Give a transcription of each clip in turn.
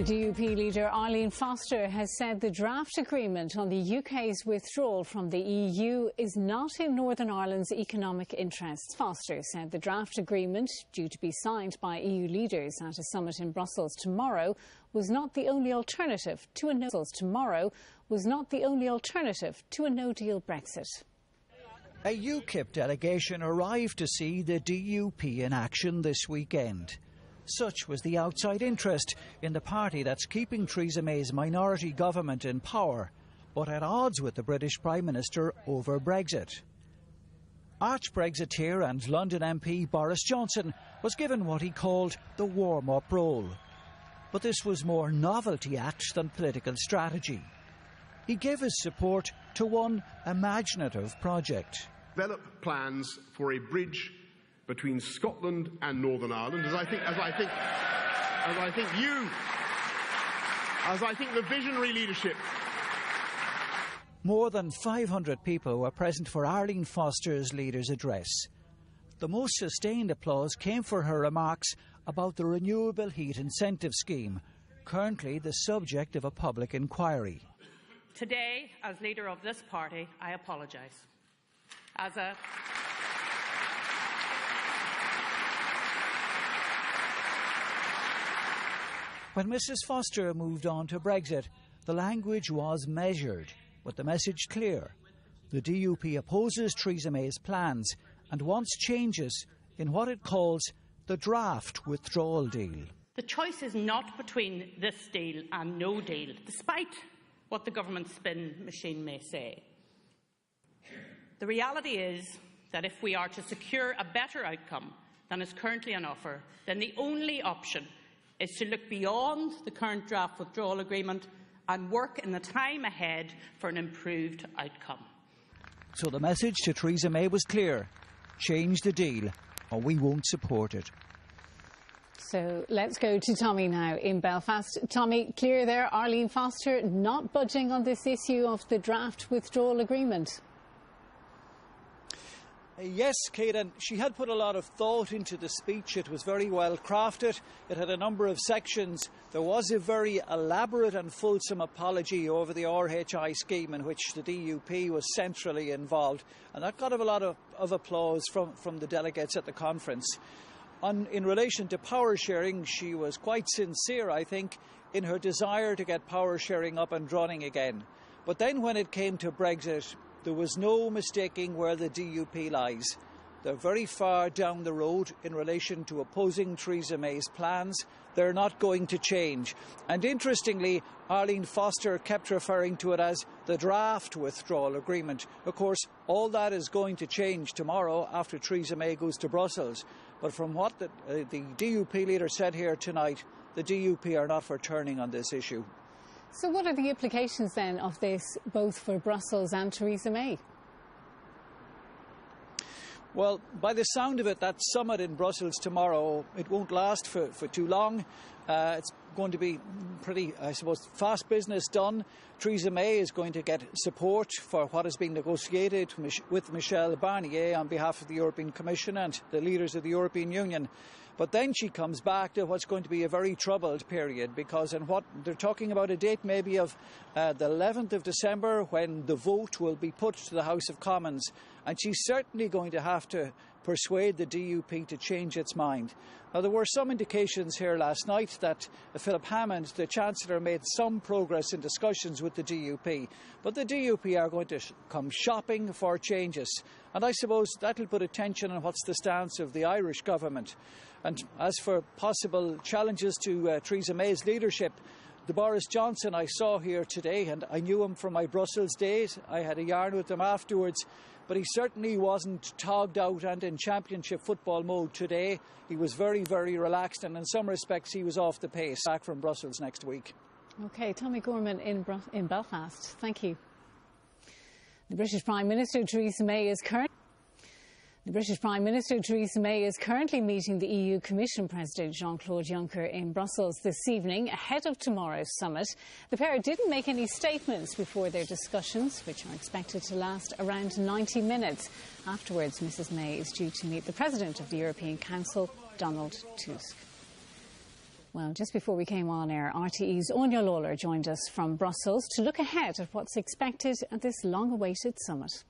The DUP leader Arlene Foster has said the draft agreement on the UK's withdrawal from the EU is not in Northern Ireland's economic interests. Foster said the draft agreement, due to be signed by EU leaders at a summit in Brussels tomorrow, was not the only alternative to a no-deal Brexit. A UKIP delegation arrived to see the DUP in action this weekend. Such was the outside interest in the party that's keeping Theresa May's minority government in power, but at odds with the British Prime Minister over Brexit. Arch-Brexiteer and London MP Boris Johnson was given what he called the warm-up role. But this was more novelty act than political strategy. He gave his support to one imaginative project. Develop plans for a bridge between Scotland and Northern Ireland, as I think the visionary leadership. More than 500 people were present for Arlene Foster's leader's address. The most sustained applause came for her remarks about the Renewable Heat Incentive Scheme, currently the subject of a public inquiry. Today, as leader of this party, I apologise. When Mrs Foster moved on to Brexit, the language was measured, but the message clear. The DUP opposes Theresa May's plans and wants changes in what it calls the draft withdrawal deal. The choice is not between this deal and no deal, despite what the government spin machine may say. The reality is that if we are to secure a better outcome than is currently on offer, then the only option is to look beyond the current draft withdrawal agreement and work in the time ahead for an improved outcome. So the message to Theresa May was clear: change the deal or we won't support it. So let's go to Tommy now in Belfast. Tommy, clear there, Arlene Foster not budging on this issue of the draft withdrawal agreement. Yes, Kate, she had put a lot of thought into the speech. It was very well crafted. It had a number of sections. There was a very elaborate and fulsome apology over the RHI scheme in which the DUP was centrally involved, and that got a lot of applause from the delegates at the conference. In relation to power sharing, she was quite sincere, I think, in her desire to get power sharing up and running again. But then when it came to Brexit, there was no mistaking where the DUP lies. They're very far down the road in relation to opposing Theresa May's plans. They're not going to change. And interestingly, Arlene Foster kept referring to it as the draft withdrawal agreement. Of course, all that is going to change tomorrow after Theresa May goes to Brussels. But from what the DUP leader said here tonight, the DUP are not for turning on this issue. So what are the implications then of this, both for Brussels and Theresa May? Well, by the sound of it, that summit in Brussels tomorrow, it won't last for too long. It's going to be pretty, I suppose, fast business done. Theresa May is going to get support for what is being negotiated with Michel Barnier on behalf of the European Commission and the leaders of the European Union. But then she comes back to what's going to be a very troubled period, because in what they're talking about a date maybe of the 11th of December when the vote will be put to the House of Commons. And she's certainly going to have to persuade the DUP to change its mind. Now, there were some indications here last night that Philip Hammond, the Chancellor, made some progress in discussions with the DUP. But the DUP are going to come shopping for changes. And I suppose that will put a tension on what's the stance of the Irish government. And as for possible challenges to Theresa May's leadership, the Boris Johnson I saw here today, and I knew him from my Brussels days. I had a yarn with him afterwards. But he certainly wasn't togged out and in championship football mode today. He was very, very relaxed, and in some respects he was off the pace. Back from Brussels next week. OK, Tommy Gorman in Belfast. Thank you. The British Prime Minister Theresa May is currently meeting the EU Commission President Jean-Claude Juncker in Brussels this evening ahead of tomorrow's summit. The pair didn't make any statements before their discussions, which are expected to last around 90 minutes. Afterwards, Mrs May is due to meet the President of the European Council, Donald Tusk. Well, just before we came on air, RTE's Anya Lawler joined us from Brussels to look ahead at what's expected at this long-awaited summit.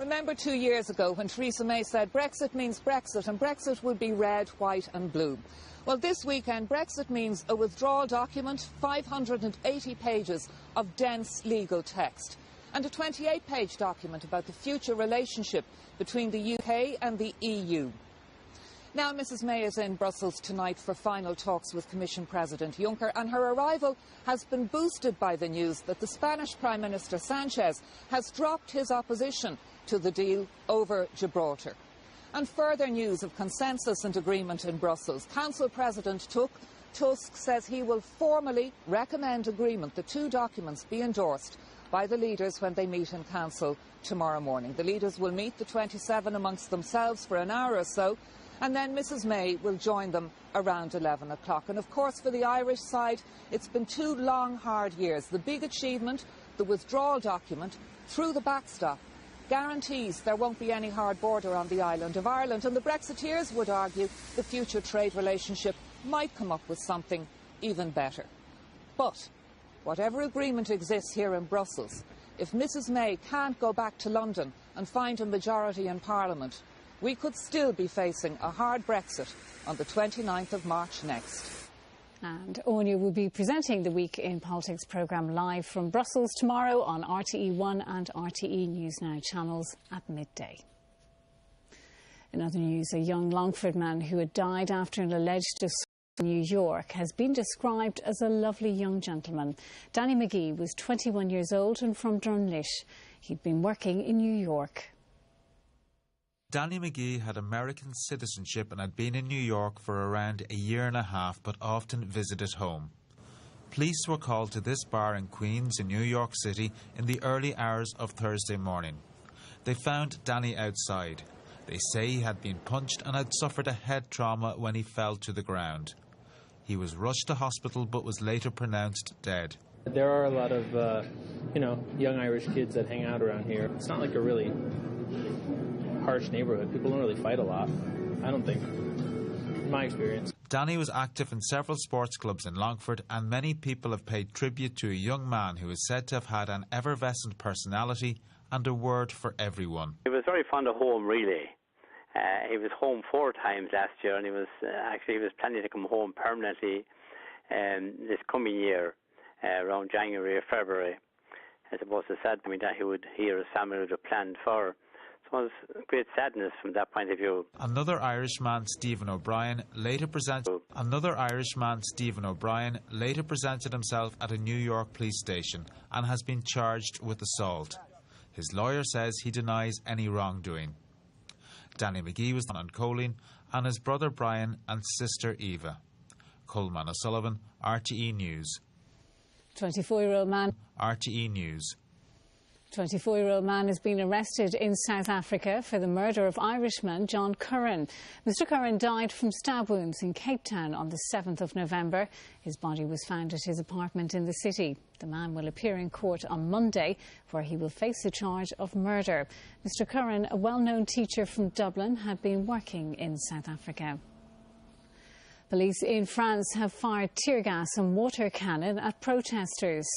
Remember 2 years ago when Theresa May said Brexit means Brexit and Brexit would be red, white and blue. Well, this weekend Brexit means a withdrawal document, 580 pages of dense legal text, and a 28-page document about the future relationship between the UK and the EU. Now, Mrs May is in Brussels tonight for final talks with Commission President Juncker, and her arrival has been boosted by the news that the Spanish Prime Minister Sanchez has dropped his opposition to the deal over Gibraltar. And further news of consensus and agreement in Brussels. Council President Tusk says he will formally recommend agreement. The two documents be endorsed by the leaders when they meet in Council tomorrow morning. The leaders will meet, the 27 amongst themselves, for an hour or so, and then Mrs May will join them around 11 o'clock. And of course, for the Irish side, it's been 2 long, hard years. The big achievement, the withdrawal document, through the backstop, guarantees there won't be any hard border on the island of Ireland. And the Brexiteers would argue the future trade relationship might come up with something even better. But whatever agreement exists here in Brussels, if Mrs May can't go back to London and find a majority in Parliament, we could still be facing a hard Brexit on the 29th of March next. And Anya will be presenting the Week in Politics programme live from Brussels tomorrow on RTE1 and RTE News Now channels at midday. In other news, a young Longford man who had died after an alleged assault in New York has been described as a lovely young gentleman. Danny McGee was 21 years old and from Drumlish. He'd been working in New York. Danny McGee had American citizenship and had been in New York for around a year and a half, but often visited home. Police were called to this bar in Queens in New York City in the early hours of Thursday morning. They found Danny outside. They say he had been punched and had suffered a head trauma when he fell to the ground. He was rushed to hospital but was later pronounced dead. There are a lot of, young Irish kids that hang out around here. It's not like a really harsh neighborhood. People don't really fight a lot, I don't think, in my experience. Danny was active in several sports clubs in Longford, and many people have paid tribute to a young man who is said to have had an effervescent personality and a word for everyone. He was very fond of home, really. He was home 4 times last year, and he was planning to come home permanently this coming year, around January or February. As opposed to sad, that he or his family would have planned for. So it was great sadness from that point of view. Another Irishman, Stephen O'Brien, later presented himself at a New York police station and has been charged with assault. His lawyer says he denies any wrongdoing. Danny McGee was on choline, and his brother Brian and sister Eva. Coleman O'Sullivan, RTE News. 24-year-old man. RTE News. 24-year-old man has been arrested in South Africa for the murder of Irishman John Curran. Mr Curran died from stab wounds in Cape Town on the 7th of November. His body was found at his apartment in the city. The man will appear in court on Monday, where he will face a charge of murder. Mr Curran, a well-known teacher from Dublin, had been working in South Africa. Police in France have fired tear gas and water cannon at protesters.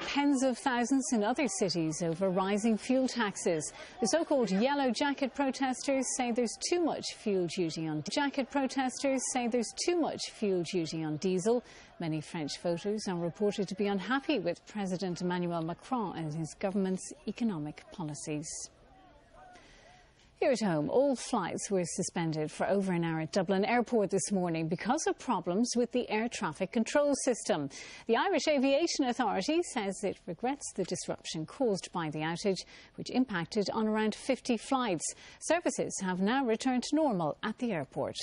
Tens of thousands in other cities over rising fuel taxes. The so-called yellow jacket protesters say there's too much fuel duty on diesel. Many French voters are reported to be unhappy with President Emmanuel Macron and his government's economic policies. Here at home, all flights were suspended for over an hour at Dublin Airport this morning because of problems with the air traffic control system. The Irish Aviation Authority says it regrets the disruption caused by the outage, which impacted on around 50 flights. Services have now returned to normal at the airport.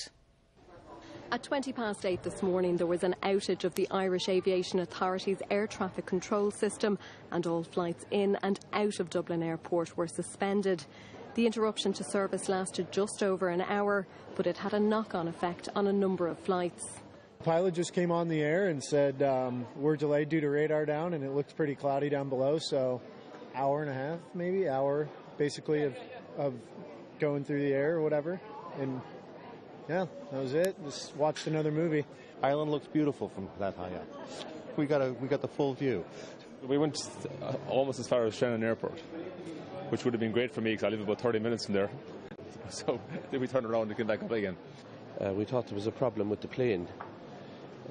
At 8:20 this morning, there was an outage of the Irish Aviation Authority's air traffic control system, and all flights in and out of Dublin Airport were suspended. The interruption to service lasted just over an hour, but it had a knock-on effect on a number of flights. The pilot just came on the air and said, we're delayed due to radar down, and it looks pretty cloudy down below, so hour and a half, hour basically of going through the air or whatever. And yeah, that was it. Just watched another movie. Ireland looks beautiful from that high up. We got the full view. We went almost as far as Shannon Airport, which would have been great for me because I live about 30 minutes from there. So then we turned around and came back up again. We thought there was a problem with the plane,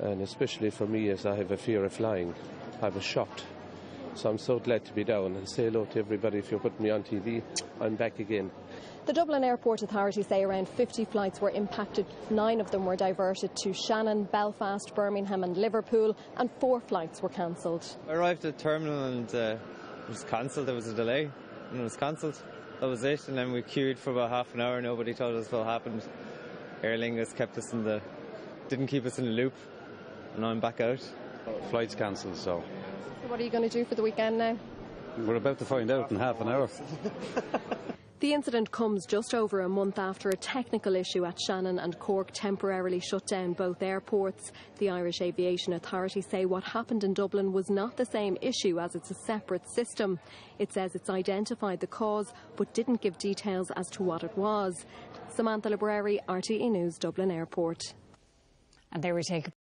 and especially for me, as I have a fear of flying, I was shocked. So I'm so glad to be down and say hello to everybody. If you're putting me on TV, I'm back again. The Dublin Airport Authority say around 50 flights were impacted. 9 of them were diverted to Shannon, Belfast, Birmingham and Liverpool, and 4 flights were cancelled. I arrived at the terminal and it was cancelled. There was a delay and it was cancelled. That was it. And then we queued for about half an hour. Nobody told us what happened. Aer Lingus kept us didn't keep us in the loop. And now I'm back out. Flight's cancelled, so. What are you going to do for the weekend now? We're about to find out in half an hour. The incident comes just over a month after a technical issue at Shannon and Cork temporarily shut down both airports. The Irish Aviation Authority say what happened in Dublin was not the same issue as it's a separate system. It says it's identified the cause but didn't give details as to what it was. Samantha Library, RTE News, Dublin Airport. And there we take a